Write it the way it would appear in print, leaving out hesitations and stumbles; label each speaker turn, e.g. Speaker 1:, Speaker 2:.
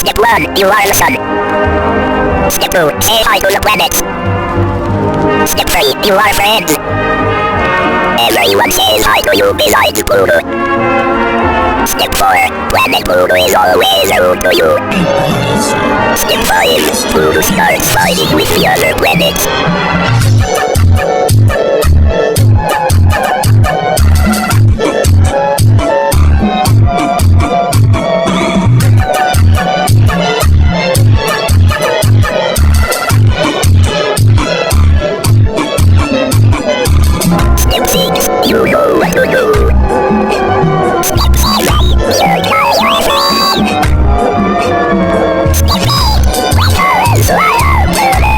Speaker 1: Step 1. You are the sun. Step 2. Say hi to the planets. Step 3. You are friends. Everyone says hi to you besides Pluto. Step 4. Planet Pluto is always rude to you. Step 5. Pluto starts fighting with the other planets. Step 6. You know what to do. Step 7. Circle your friend. Step 8. My parents were murdered.